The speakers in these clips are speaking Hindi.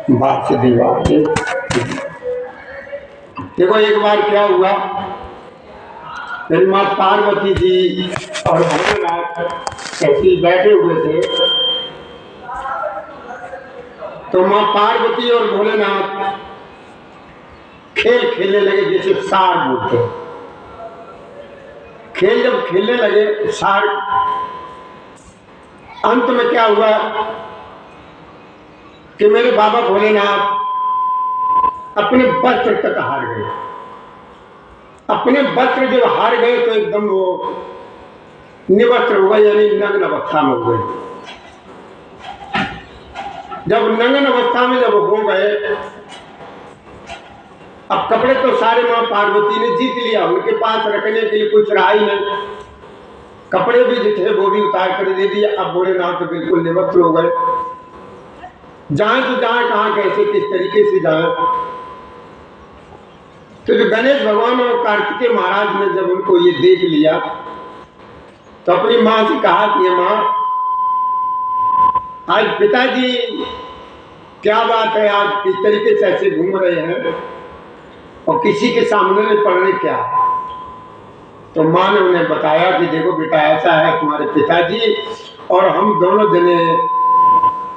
बात से दीवार के देखो एक बार क्या हुआ, मेरी माँ पार्वती जी और भोलेनाथ ऐसे बैठे हुए थे। तो माँ पार्वती और भोलेनाथ खेल खेलने लगे, जैसे सार बोलते हैं। खेल जब खेलने लगे सार, अंत में क्या हुआ कि मेरे बाबा भोलेनाथ अपने वस्त्र तक हार गए। अपने वस्त्र जब हार गए तो एकदम वो निवस्त्र हो गए, यानी नग्न अवस्था में हो गए। जब नग्न अवस्था में जब हो गए, अब कपड़े तो सारे मां पार्वती ने जीत लिया, उनके पास रखने के लिए कुछ रहा ही नहीं। कपड़े भी जो थे वो भी उतार कर दे दिए। अब भोलेनाथ तो बिल्कुल निवस्त्र हो गए। जाए तो जाए कहाँ, कैसे किस तरीके से जाए। तो जो गणेश भगवान और कार्तिकेय महाराज ने जब उनको ये देख लिया तो अपनी माँ से कहा कि माँ, आज पिताजी क्या बात है, आज किस तरीके से ऐसे घूम रहे हैं और किसी के सामने नहीं पड़ रहे क्या। तो माँ ने उन्हें बताया कि देखो बेटा, ऐसा है, तुम्हारे पिताजी और हम दोनों जने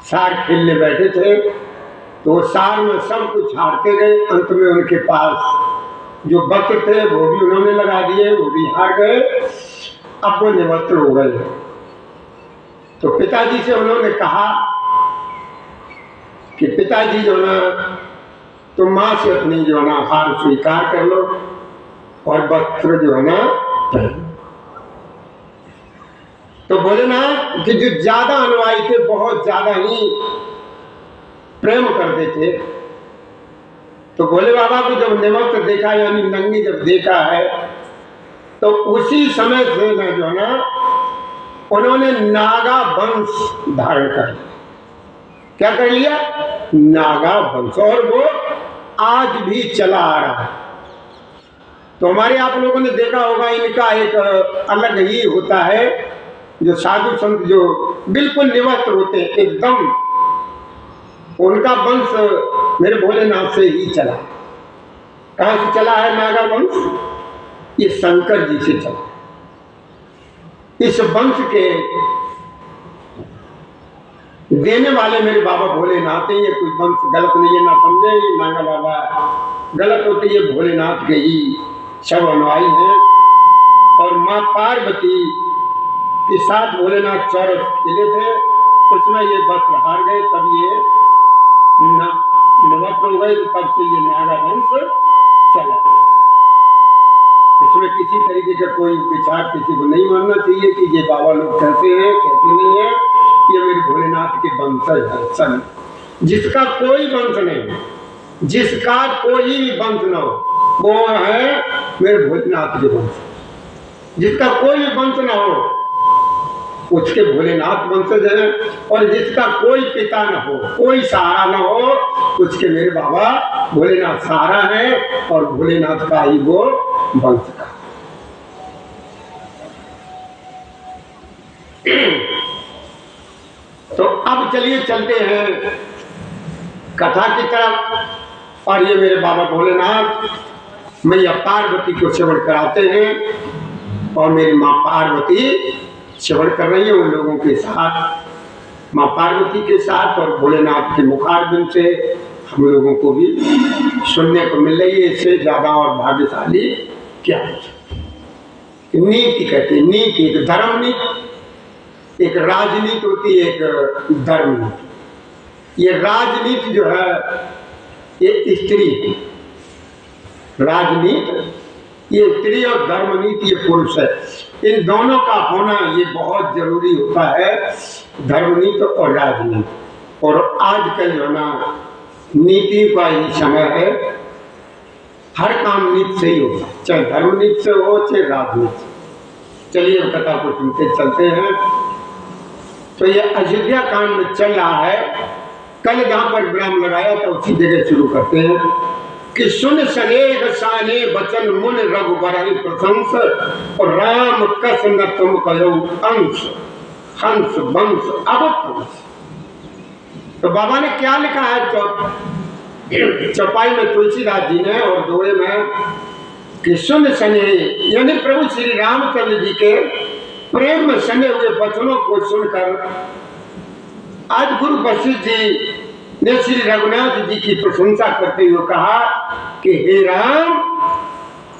सार खेलने बैठे थे, तो सार में सब कुछ हारते गए। अंत में उनके पास जो वस्त्र थे वो भी उन्होंने लगा दिए, वो भी हार गए। अब वो निवस्त्र हो गए। तो पिताजी से उन्होंने कहा कि पिताजी जो ना, तुम माँ से अपनी जो है ना हार स्वीकार कर लो और वस्त्र जो है ना पहन। तो भोलेनाथ कि जो ज्यादा अनुयायी थे, बहुत ज्यादा ही प्रेम करते थे, तो भोले बाबा को जब निवस्त्र देखा, यानी नंगी जब देखा है, तो उसी समय से न जो है ना उन्होंने नागा वंश धारण कर लिया। क्या कर लिया? नागा वंश। और वो आज भी चला आ रहा है। तो हमारे आप लोगों ने देखा होगा, इनका एक अलग ही होता है। जो साधु संत जो बिल्कुल निवस्त्र होते हैं एकदम, उनका वंश मेरे भोलेनाथ से ही चला। कहां से चला है नागा वंश? ये शंकर जी से चला। इस वंश के देने वाले मेरे बाबा भोलेनाथ हैं। ये कोई वंश गलत नहीं है, ना समझे ये नागा बाबा गलत होते, ये भोलेनाथ के ही सब अनुयायी हैं। और माँ पार्वती के साथ भोलेनाथ चौरस खेले थे, उसमें ये वस्त्र हार गए, तब ये निवस्त्र हो गए। तो तब से ये नागा वंश चला। इसमें किसी तरीके का कोई विचार किसी को नहीं मानना चाहिए कि ये बाबा लोग कहते हैं, कहते नहीं है। ये मेरे भोलेनाथ के वंशज है सब। जिसका कोई वंश नहीं, जिसका कोई भी वंश न हो, वो है मेरे भोलेनाथ के वंश। जिसका कोई भी वंश न हो उसके भोलेनाथ वंशज है। और जिसका कोई पिता न हो, कोई सहारा न हो, उसके मेरे बाबा भोलेनाथ सहारा है और भोलेनाथ का ही वो वंश का। तो अब चलिए चलते हैं कथा की तरफ। और ये मेरे बाबा भोलेनाथ मैया पार्वती को श्रवण कराते हैं और मेरी माँ पार्वती श्रवण कर रही है उन लोगों के साथ, माँ पार्वती के साथ। और भोलेनाथ के मुखारबिंद से हम लोगों को भी सुनने को मिल रही है। इससे ज्यादा और भाग्यशाली क्या हो सकता है। नीति कहते हैं, नीति एक धर्म नीति, एक राजनीति होती है, एक धर्म नीति। ये राजनीति जो है ये स्त्री, राजनीति ये स्त्री और धर्म नीति ये पुरुष है। इन दोनों का होना ये बहुत जरूरी होता है, धर्मनीति और राजनीति। और आजकल जो ना नीति का ही समय है, हर काम नीति से ही होता है, चाहे धर्मनीति से हो चाहे राजनीति। चलिए कथा को सुनते चलते हैं। तो ये अयोध्या कांड में चल रहा है। कल जहां पर विराम लगाया था उसी जगह शुरू करते हैं कि सुन सनेह साने वचन मुन रघुबर प्रशंस और राम कस न तुम कहो अंश हंस वंश अब तो बाबा ने क्या लिखा है चौपाई में तुलसीदास जी ने और दोहे में कि सुन सने, यानी प्रभु श्री रामचंद्र जी के प्रेम में सने हुए वचनों को सुनकर आज गुरु वशिष्ठ जी ने श्री रघुनाथ जी की प्रशंसा करते हुए कहा कि हे राम,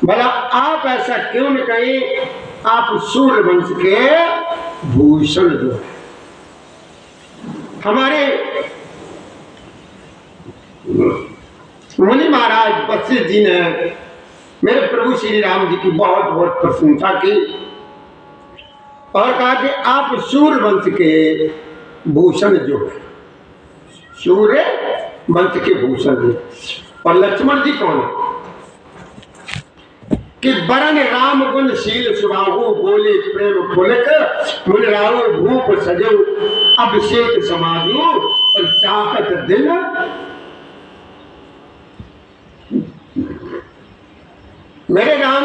भला आप ऐसा क्यों न कहें, आप सूर्य वंश के भूषण जो है। हमारे मुनि महाराज वशिष्ठ जी ने मेरे प्रभु श्री राम जी की बहुत बहुत प्रशंसा की और कहा कि आप सूर्य वंश के भूषण जो है, सूर्य वंश के भूषण है। और लक्ष्मण जी कौन है कि बरन राम गुण शील सुबाहु, बोले प्रेम पुलक मुन राहु, भूप सजो अभिषेक समाजु, और चाहत दिन। मेरे राम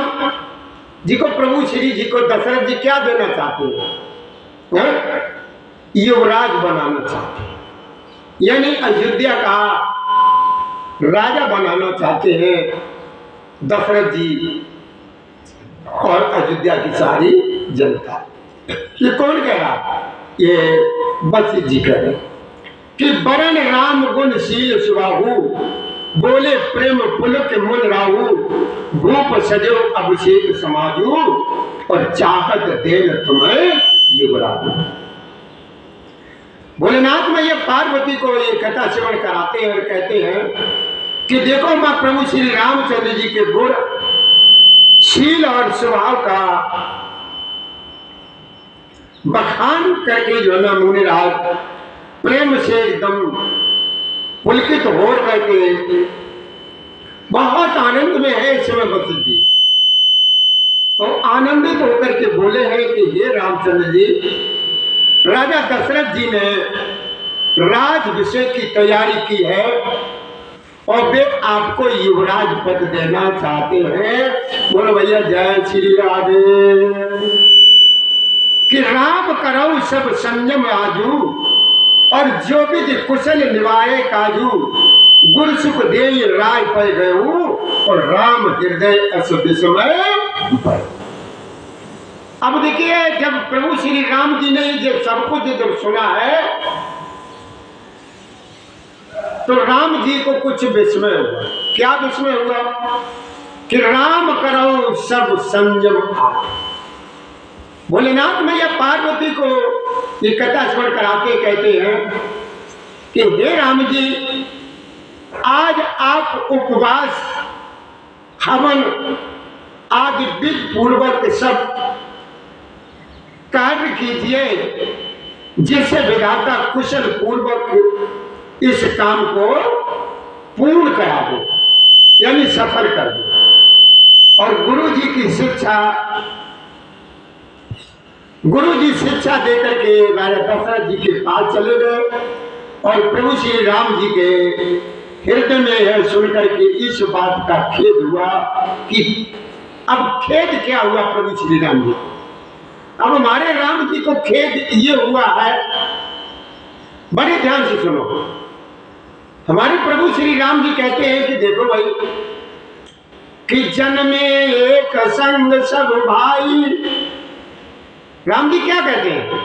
जी को, प्रभु श्री जी को दशरथ जी क्या देना चाहते हैं? युवराज बनाना चाहते हैं, यानी अयोध्या का राजा बनाना चाहते हैं दशरथ जी और अयोध्या की सारी जनता। ये कौन कह रहा? ये वशिष्ठ जी कह रहे कि बरन राम गुण शील सुबाहु, बोले प्रेम पुलक मुन राहु, भूप सजो अभिषेक समाजु, और चाहत देन तुम्हें युवराज। भोलेनाथ में ये पार्वती को ये कथा श्रवण कराते हैं और कहते हैं कि देखो मां, प्रभु श्री रामचंद्र जी के गुण शील और स्वभाव का बखान करके जो है ना मुनिराज प्रेम से एकदम पुलकित हो करके बहुत आनंद में है इस समय वशिष्ठ जी। तो आनंदित होकर के बोले हैं कि हे रामचंद्र जी, राजा दशरथ जी ने राजभिषेक की तैयारी की है और वे आपको युवराज पद देना चाहते हैं। बोलो भैया जय श्री राधे। कि राम करऊ सब संयम आजू, और जो विधि कुशल निभाए काजू, गुरु सुख दे राय पै गयू, और राम हृदय अस विस्मय। अब देखिए, जब प्रभु श्री राम जी ने जब सब कुछ जब सुना है तो राम जी को कुछ विस्मय हुआ। क्या विस्मय हुआ? कि राम करो सब संयम आए। भोलेनाथ मैया पार्वती को ये कथा स्मरण कराते कहते हैं कि हे राम जी, आज आप उपवास हवन आदि विधि पूर्वक सब कार्य कीजिए, जिससे विधाता कुशल पूर्वक इस काम को पूर्ण करा दे, यानी सफल कर दे। और गुरु जी की शिक्षा, गुरु जी शिक्षा देकर के राजा दशरथ जी के पास चले गए और प्रभु श्री राम जी के हृदय में यह सुनकर के इस बात का खेद हुआ कि अब खेद क्या हुआ प्रभु श्री राम जी को। अब हमारे राम जी को खेद ये हुआ है, बड़े ध्यान से सुनो। हमारे प्रभु श्री राम जी कहते हैं कि देखो भाई, कि जन्मे एक संग सब भाई। राम जी क्या कहते हैं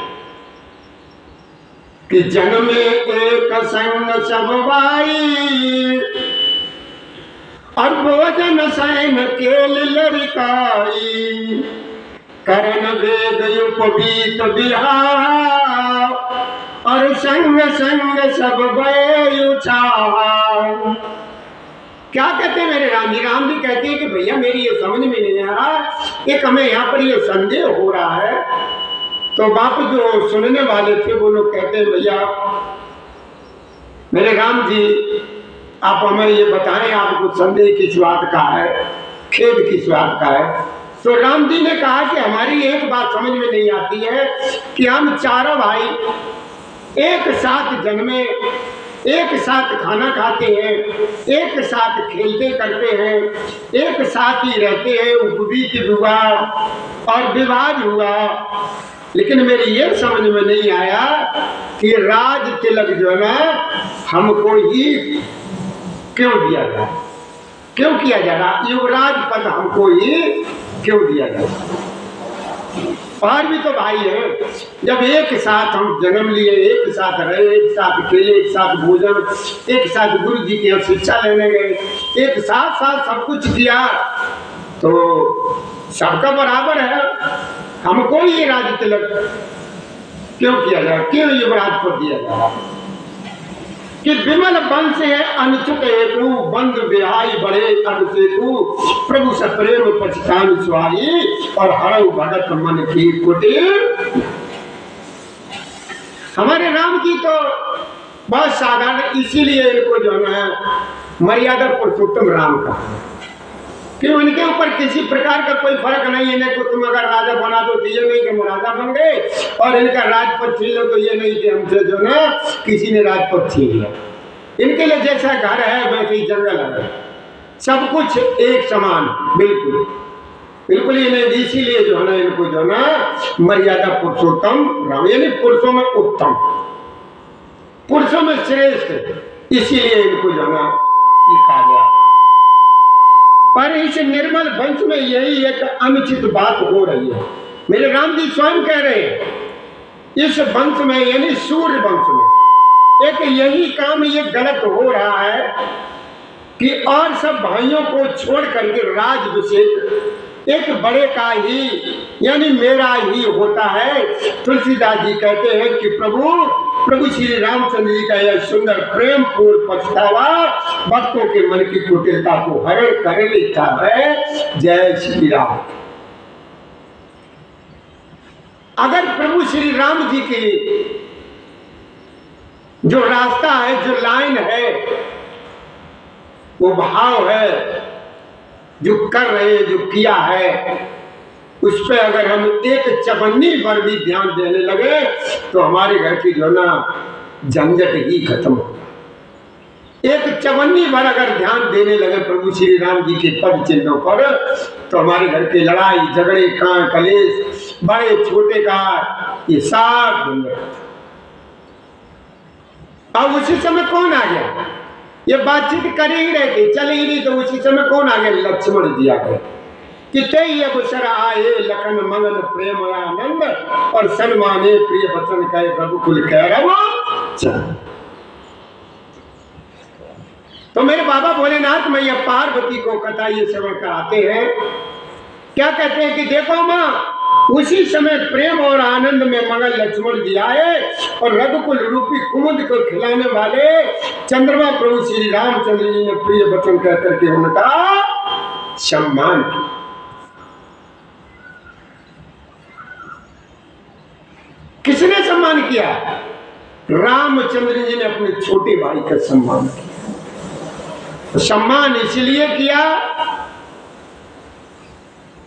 कि जन्मे एक संग सब भाई, और भोजन सैन केल लड़काई, करण वेद उपवीत बिहार, और संग संग सब बयुछा। क्या कहते हैं मेरे राम जी? राम जी कहते हैं कि भैया मेरी ये समझ में नहीं आ रहा, एक हमें यहाँ पर ये संदेह हो रहा है। तो बाप जो सुनने वाले थे वो लोग कहते हैं भैया मेरे राम जी, आप हमें ये बताएं, आपको संदेह किस बात का है, खेद किस बात का है। तो राम जी ने कहा कि हमारी एक बात समझ में नहीं आती है कि हम चारों भाई एक साथ जन्मे, एक साथ खाना खाते हैं, एक साथ खेलते करते हैं, एक साथ ही रहते हैं, उपवीत हुआ और विवाद हुआ, लेकिन मेरी ये समझ में नहीं आया कि राज तिलक जो है ना हमको ही क्यों दिया जा रहा, क्यों किया जा रहा, युवराज पद हमको ही क्यों दिया जा रहा। और भी तो भाई है, जब एक साथ हम जन्म लिए, एक साथ रहे, एक साथ खेले, एक साथ भोजन, एक साथ गुरु जी की शिक्षा लेने गए, एक साथ साथ सब कुछ किया, तो सबका बराबर है। हमको ये राज तिलक क्यों किया जा रहा, क्यों युवराज पद दिया जा रहा कि विमल वंश है अनुचित हेतु बंद बिहाई बड़े अभिषेकु प्रभु से प्रेम पछतान स्वाई और हरऊ भगत मन की कुटिर। हमारे राम जी तो बहुत साधारण, इसीलिए इनको जो है मर्यादा पुरुषोत्तम राम का, कि उनके ऊपर किसी प्रकार का कोई फर्क नहीं है। इन्हें को तुम अगर राजा बना दो तो ये नहीं कि राजा बन गए, और इनका राजपद छीन लो तो ये नहीं कि हमसे जो ना किसी ने राजपद छीन लिया। इनके लिए जैसा घर है वैसे ही जंगल है, सब कुछ एक समान, बिल्कुल बिल्कुल। इन्हें इसीलिए जो है ना इनको जो ना मर्यादा पुरुषोत्तम राम, यानी पुरुषों में उत्तम, पुरुषों में श्रेष्ठ, इसीलिए इनको जो ना लिखा गया। पर इस निर्मल वंश में यही एक अनुचित बात हो रही है। मेरे राम जी स्वयं कह रहे हैं, इस वंश में यानी सूर्य वंश में एक यही काम ये गलत हो रहा है कि और सब भाइयों को छोड़ करके राजभिषेक एक बड़े का ही यानी मेरा ही होता है। तुलसीदास जी कहते हैं कि प्रभु श्री रामचंद्र जी का यह सुंदर प्रेम पूर्ण पछतावा भक्तों के मन की कुटिलता को हरण कर लेता है। जय श्री राम। अगर प्रभु श्री राम जी की जो रास्ता है, जो लाइन है, वो भाव है, जो कर रहे हैं, जो किया है, उस पर अगर हम एक चवन्नी पर भी ध्यान देने लगे तो हमारे घर की जो ना झंझट ही खत्म हो। एक चवन्नी पर अगर ध्यान देने लगे प्रभु श्री राम जी के पद चिन्हों पर तो हमारे घर की लड़ाई झगड़े कान कलेश बड़े छोटे का ये सब बंद। अब उसी समय कौन आ गया, ये बातचीत कर ही रहे थे, चल ही नहीं, तो उसी समय कौन आ गया, लक्ष्मण जी आ गए कि तेई अवसर आए लखन मगन प्रेम आनंद और सन्माने प्रिय वचन कहे रघुकुल कैरव। तो मेरे बाबा भोलेनाथ मैया पार्वती को कथा ये श्रवण कराते हैं, क्या कहते हैं कि देखो माँ, उसी समय प्रेम और आनंद में मगन लक्ष्मण जी आए और रघुकुल रूपी कुमुद को खिलाने वाले चंद्रमा प्रभु श्री रामचंद्र जी ने प्रिय वचन कहकर के उनका सम्मान किया। किसने सम्मान किया? रामचंद्र जी ने अपने छोटे भाई का सम्मान किया। सम्मान इसलिए किया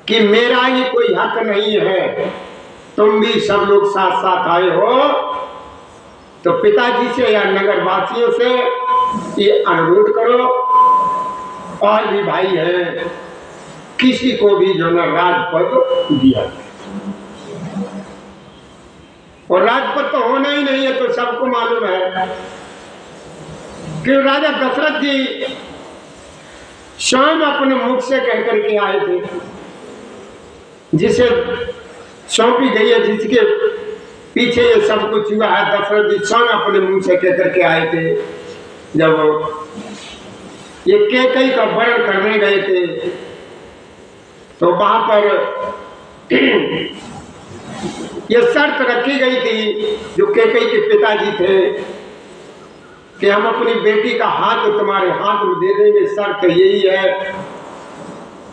कि मेरा ही कोई हक नहीं है, तुम भी सब लोग साथ साथ आए हो, तो पिताजी से या नगर वासियों से ये अनुरोध करो, और भी भाई हैं, किसी को भी जो ना राजपद दिया। और राजपद तो होना ही नहीं है, तो सबको मालूम है कि राजा दशरथ जी स्वयं अपने मुख से कहकर के आए थे, जिसे सौंपी गई है, जिसके पीछे ये सब कुछ हुआ है, दशरथ जी स्वयं अपने मुंह से कहकर के आए थे। जब ये कैकेयी का वरण करने गए थे तो वहां पर ये शर्त रखी गई थी, जो कैकेयी के पिताजी थे, कि हम अपनी बेटी का हाथ तुम्हारे हाथ में दे देंगे। शर्त यही है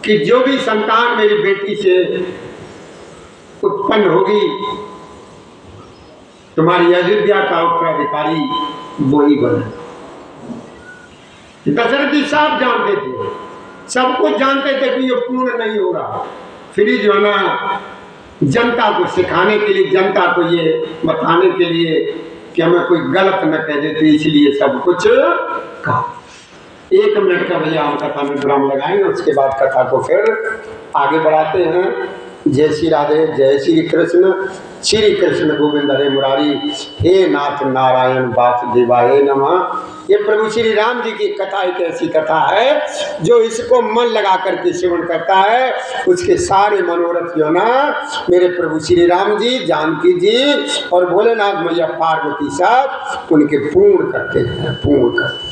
कि जो भी संतान मेरी बेटी से उत्पन्न होगी, तुम्हारी अयोध्या का उत्तराधिकारी वही बने। दशरथ जी साफ जानते थे, सब कुछ जानते थे कि ये पूर्ण नहीं हो रहा, फिर जो है ना जनता को सिखाने के लिए, जनता को ये बताने के लिए कि हमें कोई गलत न कह देते, इसलिए सब कुछ कहा। 1 मिनट का भैया हम कथा में विराम लगाएंगे, उसके बाद कथा को फिर आगे बढ़ाते हैं। जय श्री राधे, जय श्री कृष्ण, श्री कृष्ण गोविंद हरे मुरारी, हे नाथ नारायण वासुदेवाय नमः। ये प्रभु श्री राम जी की कथा एक ऐसी कथा है जो इसको मन लगा करके सेवन करता है, उसके सारे मनोरथ जो ना मेरे प्रभु श्री राम जी, जानकी जी और भोलेनाथ मैया पार्वती साहब उनके पूर्ण करते हैं, पूर्ण करते हैं।